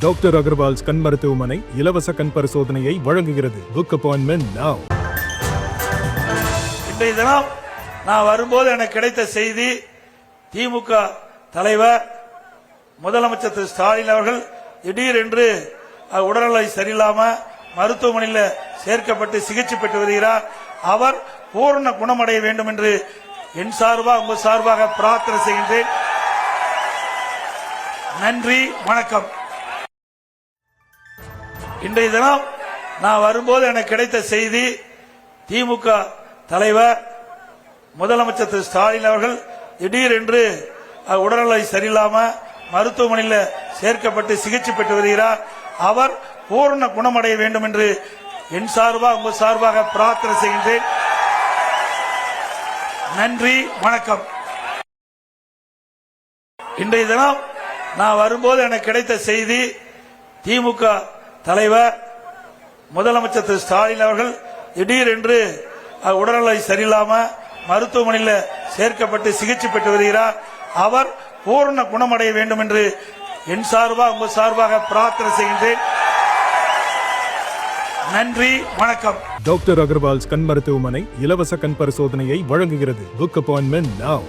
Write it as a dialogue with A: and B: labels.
A: Doctor Agarwal's கண் மருத்துவமனை இலவச கண் பரிசோதனையை வழங்குகிறது. Book appointment now.
B: இன்றைய தினம் நான் வரும்போது எனக்கு கிடைத்த செய்தி, திமுக தலைவர் முதலமைச்சர் திரு ஸ்டாலின் அவர்கள் திடீரென்று உடல்நிலை சரியில்லாம மருத்துவமனையில் சேர்க்கப்பட்டு சிகிச்சை பெற்று வருகிறார். அவர் பூர்ண குணமடைய வேண்டும் என்று என் சார்பாக உங்கள் சார்பாக பிரார்த்தனை செய்கின்றேன். நன்றி, வணக்கம். இன்றைய தினம் நான் வரும்போது எனக்கு கிடைத்த செய்தி, திமுக தலைவர் முதலமைச்சர் திரு ஸ்டாலின் அவர்கள் திடீரென்று உடல்நிலை சரியில்லாம மருத்துவமனையில் சேர்க்கப்பட்டு சிகிச்சை பெற்று வருகிறார். அவர் பூர்ண குணமடைய வேண்டும் என்று என் சார்பாக உங்கள் சார்பாக பிரார்த்தனை செய்கின்றேன். நன்றி, வணக்கம். இன்றைய தினம் நான் வரும்போது எனக்கு கிடைத்த செய்தி, திமுக தலைவர் முதலமைச்சர் திரு ஸ்டாலின் அவர்கள் திடீரென்று உடல்நிலை சரியில்லாம மருத்துவமனையில் சேர்க்கப்பட்டு சிகிச்சை பெற்று வருகிறார். அவர் பூர்ண குணமடைய வேண்டும் என்று என் சார்பாக உங்கள் சார்பாக பிரார்த்தனை செய்கின்றேன். நன்றி, வணக்கம்.
A: டாக்டர் அகர்வால்ஸ் கண் மருத்துவமனை இலவச கண் பரிசோதனையை வழங்குகிறது. Book appointment now.